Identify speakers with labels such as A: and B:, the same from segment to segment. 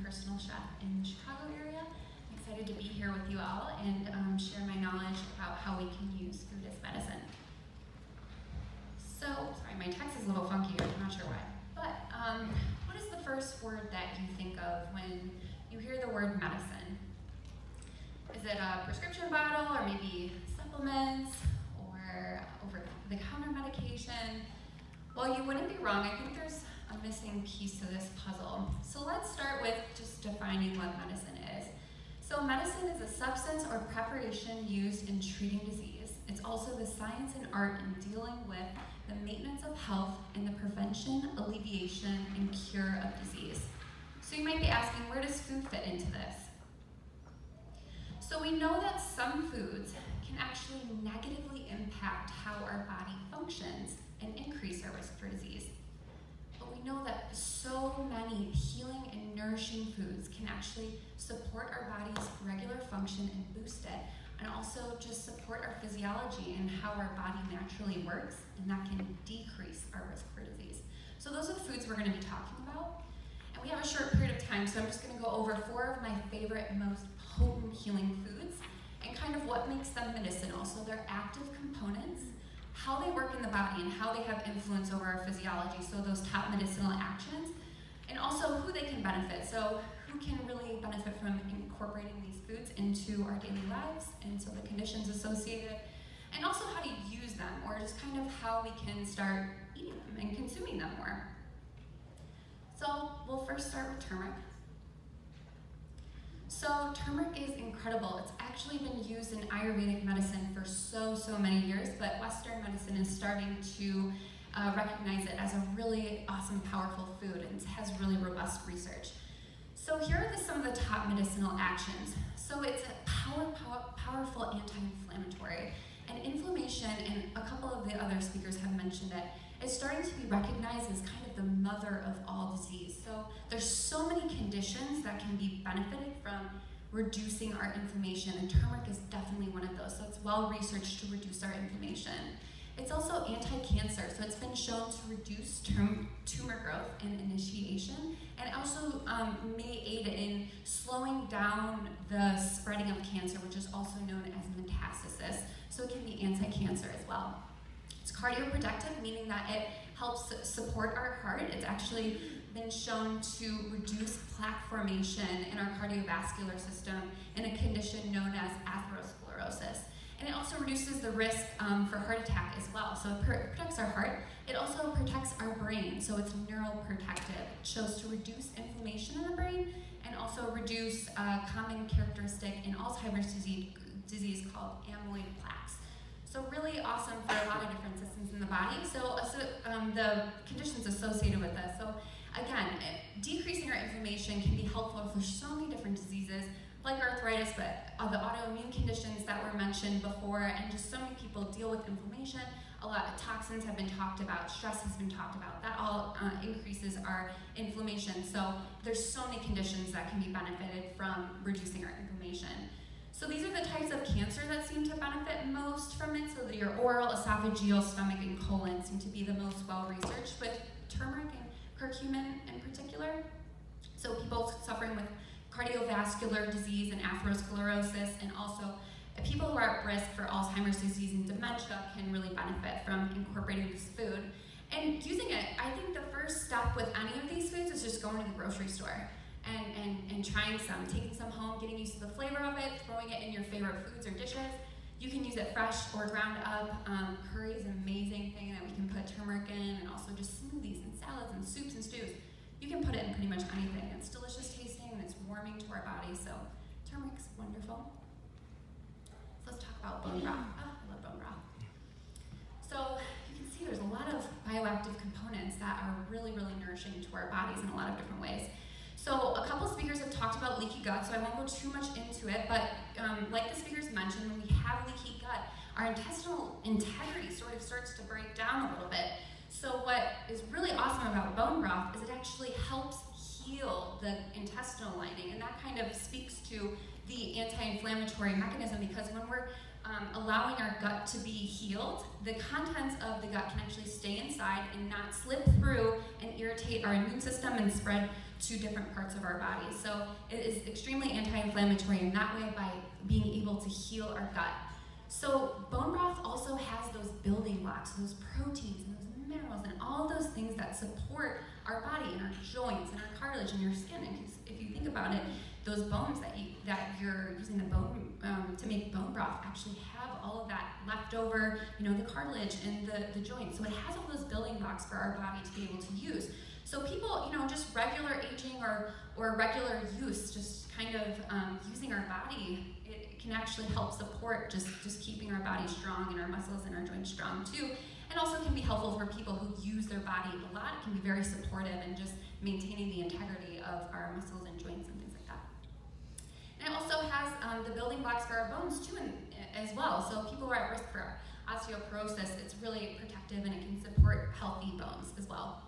A: personal chef in the Chicago area. I'm excited to be here with you all and share my knowledge about how we can use food as medicine. So, sorry, my text is a little funky here, I'm not sure why. But what is the first word that you think of when you hear the word medicine? Is it a prescription bottle, or maybe supplements, or over-the-counter medication? Well, you wouldn't be wrong. I think there's a missing piece to this puzzle. So let's start with just defining what medicine is. So medicine is a substance or preparation used in treating disease. It's also the science and art in dealing with the maintenance of health and the prevention, alleviation, and cure of disease. So you might be asking, where does food fit into this? So we know that some foods can actually negatively impact how our body functions and increase our risk for disease. But we know that so many healing and nourishing foods can actually support our body's regular function and boost it, and also just support our physiology and how our body naturally works, and that can decrease our risk for disease. So those are the foods we're going to be talking about. And we have a short period of time, so I'm just going to go over 4 of my favorite, most potent healing foods, and kind of what makes them medicinal. So their active components, how they work in the body, and how they have influence over our physiology, so those top medicinal actions, and also who they can benefit. So who can really benefit from incorporating these foods into our daily lives, and so the conditions associated, and also how to use them, or just kind of how we can start eating them and consuming them more. So we'll first start with turmeric. So turmeric is incredible. It's actually been used in Ayurvedic medicine for so many years, but Western medicine is starting to recognize it as a really awesome, powerful food, and it has really robust research. So here are some of the top medicinal actions. So it's a powerful anti-inflammatory, and inflammation, and a couple of the other speakers have mentioned it, is starting to be recognized as kind of the mother of all disease. So there's so many conditions that can be benefited from reducing our inflammation, and turmeric is definitely one of those. So it's well researched to reduce our inflammation. It's also anti-cancer, so it's been shown to reduce tumor growth and initiation, and also may aid in slowing down the spreading of cancer, which is also known as metastasis. So it can be anti-cancer as well. It's cardioprotective, meaning that it helps support our heart. It's actually been shown to reduce plaque formation in our cardiovascular system in a condition known as atherosclerosis. And it also reduces the risk for heart attack as well. So it protects our heart. It also protects our brain, so it's neuroprotective. It shows to reduce inflammation in the brain and also reduce a common characteristic in Alzheimer's disease called amyloid plaques. So really awesome for a lot of different systems in the body. So the conditions associated with this. So again, decreasing our inflammation can be helpful for so many different diseases, like arthritis, but the autoimmune conditions that were mentioned before, and just so many people deal with inflammation. A lot of toxins have been talked about, stress has been talked about. That all increases our inflammation. So there's so many conditions that can be benefited from reducing our inflammation. So these are the types of cancer that seem to benefit most from it. So your oral, esophageal, stomach, and colon seem to be the most well-researched, with turmeric and curcumin in particular. So people suffering with cardiovascular disease and atherosclerosis, and also people who are at risk for Alzheimer's disease and dementia can really benefit from incorporating this food. And using it, I think the first step with any of these foods is just going to the grocery store and trying some, taking some home, getting used to the flavor of it, throwing it in your favorite foods or dishes. You can use it fresh or ground up. Curry is an amazing thing that we can put turmeric in, and also just smoothies and salads and soups and stews. You can put it in pretty much anything. It's delicious tasting and it's warming to our body, so turmeric's wonderful. So let's talk about bone broth. Oh, I love bone broth. So you can see there's a lot of bioactive components that are really nourishing to our bodies in a lot of different ways. So a couple speakers have talked about leaky gut, so I won't go too much into it, but like the speakers mentioned, when we have leaky gut, our intestinal integrity sort of starts to break down a little bit. So what is really awesome about bone broth is it actually helps heal the intestinal lining, and that kind of speaks to the anti-inflammatory mechanism, because when we're allowing our gut to be healed, the contents of the gut can actually stay inside and not slip through and irritate our immune system and spread to different parts of our body. So it is extremely anti-inflammatory in that way by being able to heal our gut. So bone broth also has those building blocks, those proteins and those minerals and all those things that support our body and our joints and our cartilage and your skin. And if you think about it, those bones that you're using the bone to make bone broth actually have all of that leftover, the cartilage and the joints. So it has all those building blocks for our body to be able to use. So people, just regular aging or regular use, just kind of using our body, it can actually help support just keeping our body strong and our muscles and our joints strong too. And also can be helpful for people who use their body a lot. It can be very supportive and just maintaining the integrity of our muscles and joints and things like that. And it also has the building blocks for our bones too as well. So people who are at risk for osteoporosis, it's really protective and it can support healthy bones as well.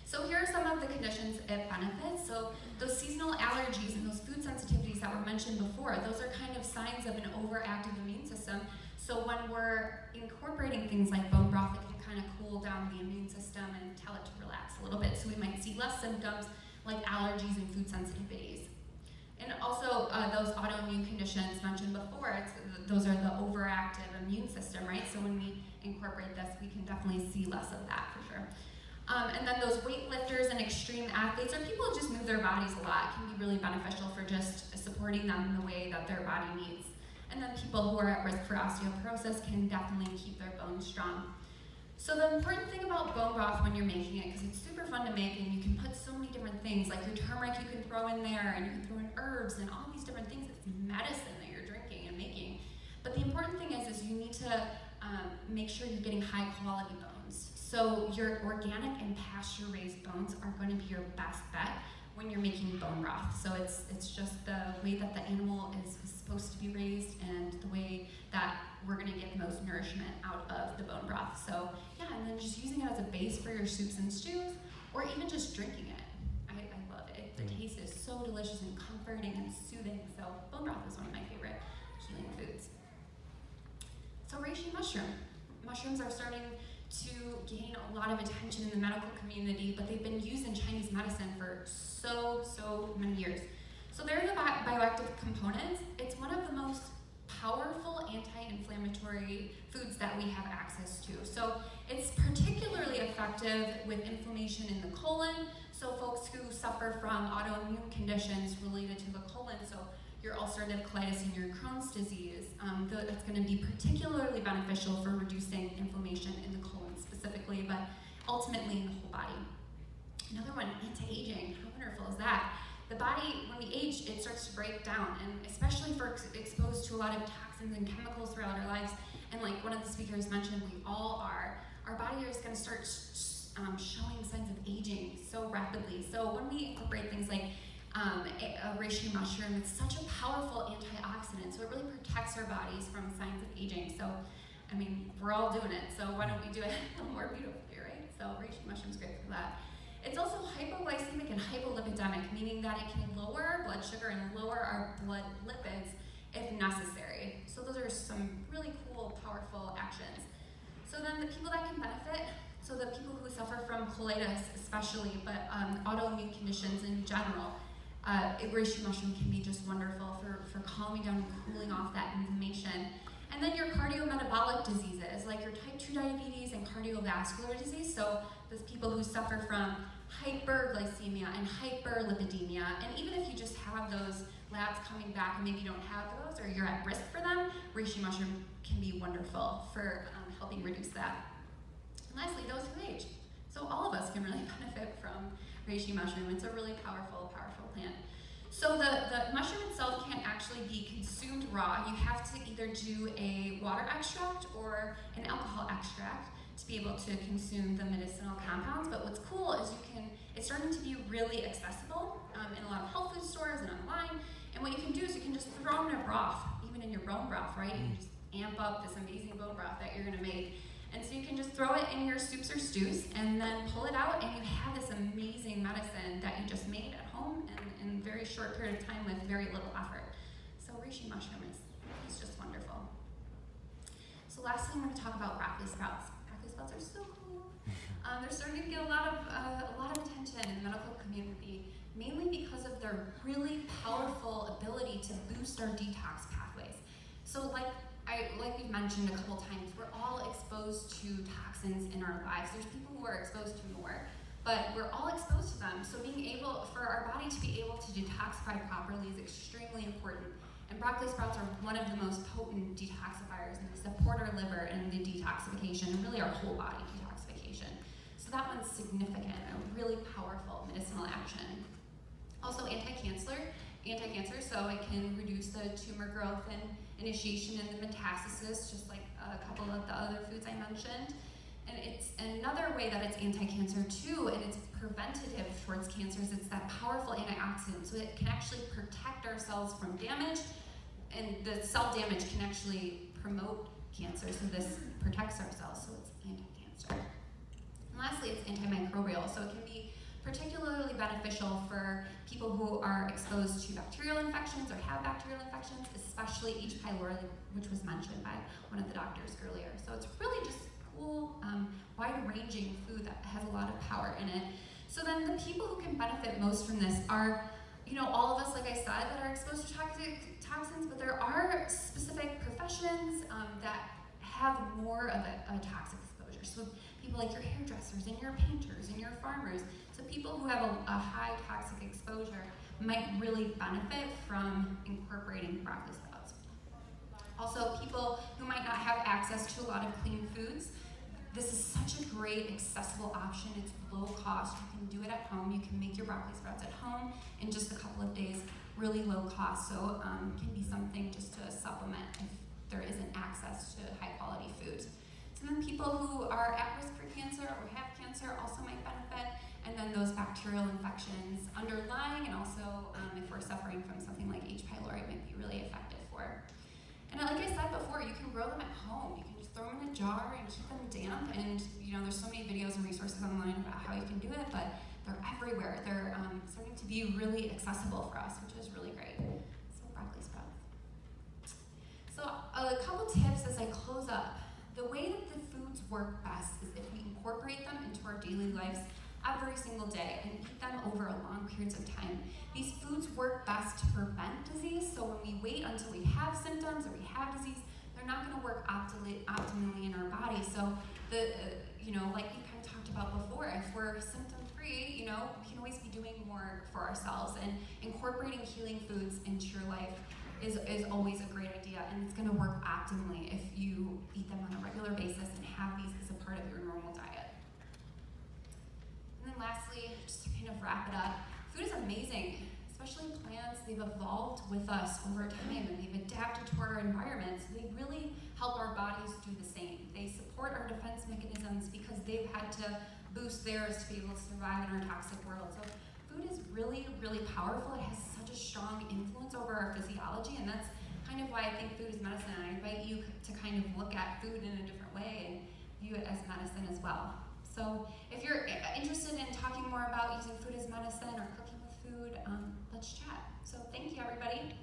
A: So here are some of the conditions it benefits. So those seasonal allergies and those food sensitivities that were mentioned before, those are kind of signs of an overactive immune system. So when we're incorporating things like bone broth, it can kind of cool down the immune system and tell it to relax a little bit. So we might see less symptoms like allergies and food sensitivities. And also those autoimmune conditions mentioned before, those are the overactive immune system, right? So when we incorporate this, we can definitely see less of that for sure. And then those weightlifters and extreme athletes, or people who just move their bodies a lot, can be really beneficial for just supporting them in the way that their body needs. And then people who are at risk for osteoporosis can definitely keep their bones strong. So the important thing about bone broth when you're making it, because it's super fun to make and you can put so many different things, like your turmeric you can throw in there, and you can throw in herbs and all these different things. It's medicine that you're drinking and making. But the important thing is you need to make sure you're getting high quality bones. So your organic and pasture-raised bones are going to be your best bet when you're making bone broth. So it's just the way that the animal is supposed to be raised and the way that we're going to get the most nourishment out of the bone broth. So yeah, and then just using it as a base for your soups and stews, or even just drinking it. I love it. The taste is so delicious and comforting and soothing. So bone broth is one of my favorite healing foods. So reishi mushroom. Mushrooms are starting to gain a lot of attention in the medical community, but they've been used in Chinese medicine for so many years. So they're the bioactive components. It's one of the most powerful anti-inflammatory foods that we have access to. So it's particularly effective with inflammation in the colon. So folks who suffer from autoimmune conditions related to the colon, so your ulcerative colitis and your Crohn's disease, that's going to be particularly beneficial for reducing inflammation in the colon specifically, but ultimately in the whole body. Another one, anti-aging. How wonderful is that? The body, when we age, it starts to break down, and especially for exposed to a lot of toxins and chemicals throughout our lives, and like one of the speakers mentioned, we all are, our body is going to start showing signs of aging so rapidly. So when we incorporate things like a reishi mushroom, it's such a powerful antioxidant, so it really protects our bodies from signs of aging. So, I mean, we're all doing it, so why don't we do it more beautifully, right? So reishi mushroom's great for that. It's also hypoglycemic and hypolipidemic, meaning that it can lower our blood sugar and lower our blood lipids if necessary. So those are some really cool, powerful actions. So then the people that can benefit, so the people who suffer from colitis especially, but autoimmune conditions in general, reishi mushroom can be just wonderful for calming down and cooling off that inflammation. And then your cardiometabolic diseases, like your type 2 diabetes and cardiovascular disease, so those people who suffer from hyperglycemia and hyperlipidemia, and even if you just have those labs coming back and maybe you don't have those or you're at risk for them, reishi mushroom can be wonderful for helping reduce that. And lastly, those who age. So all of us can really benefit from reishi mushroom. It's a really powerful plant. So the mushroom itself can't actually be consumed raw. You have to either do a water extract or an alcohol extract to be able to consume the medicinal compounds. But what's cool is it's starting to be really accessible in a lot of health food stores and online. And what you can do is you can just throw in a broth, even in your bone broth, right? You can just amp up this amazing bone broth that you're gonna make. And so you can just throw it in your soups or stews and then pull it out, and you have this amazing medicine that you just made at home and in a very short period of time with very little effort. So reishi mushroom is just wonderful. So lastly, I'm going to talk about broccoli sprouts. Broccoli sprouts are so cool. They're starting to get a lot of attention in the medical community, mainly because of their really powerful ability to boost our detox pathways. So like we've mentioned a couple times, we're all exposed to toxins in our lives. There's people who are exposed to more, but we're all exposed to them. So being able, for our body to be able to detoxify properly is extremely important. And broccoli sprouts are one of the most potent detoxifiers, and they support our liver and the detoxification, and really our whole body detoxification. So that one's significant, a really powerful medicinal action. Also anti-cancer, so it can reduce the tumor growth and initiation and the metastasis, just like a couple of the other foods I mentioned. And it's another way that it's anti-cancer too, and it's preventative towards cancers. It's that powerful antioxidant, so it can actually protect our cells from damage, and the cell damage can actually promote cancer, so this protects our cells, so it's anti-cancer. And lastly, it's antimicrobial, so it can be particularly beneficial for people who are exposed to bacterial infections or have bacterial infections, especially H. pylori, which was mentioned by one of the doctors earlier. So it's really just cool, wide-ranging food that has a lot of power in it. So then the people who can benefit most from this are, all of us, like I said, that are exposed to toxins, but there are specific professions that have more of a toxic exposure. So people like your hairdressers and your painters and your farmers. So people who have a high toxic exposure might really benefit from incorporating broccoli sprouts. Also, people who might not have access to a lot of clean foods, this is such a great accessible option. It's low cost. You can do it at home. You can make your broccoli sprouts at home in just a couple of days, really low cost. So it can be something just to supplement if there isn't access to high quality foods. So then people who are at risk for cancer or have cancer also might benefit. And then those bacterial infections underlying, and also if we're suffering from something like H. pylori, might be really effective for. And like I said before, you can grow them at home. You can just throw them in a jar and keep them damp. And there's so many videos and resources online about how you can do it, but they're everywhere. They're starting to be really accessible for us, which is really great. So broccoli sprouts. So a couple tips as I close up. The way that the foods work best is if we incorporate them into our daily lives every single day and eat them over long periods of time. These foods work best to prevent disease, so when we wait until we have symptoms or we have disease, they're not going to work optimally in our body. So like we kind of talked about before, if we're symptom-free, we can always be doing more for ourselves, and incorporating healing foods into your life is always a great idea, and it's going to work optimally if you eat them on a regular basis and have these as a part of your normal diet. And then lastly, just to kind of wrap it up, food is amazing, especially plants. They've evolved with us over time, and they've adapted to our environments. They really help our bodies do the same. They support our defense mechanisms because they've had to boost theirs to be able to survive in our toxic world. So food is really, really powerful. It has such a strong influence over our physiology, and that's kind of why I think food is medicine. And I invite you to kind of look at food in a different way and view it as medicine as well. So if you're interested in talking more about using food as medicine or cooking with food, let's chat. So thank you, everybody.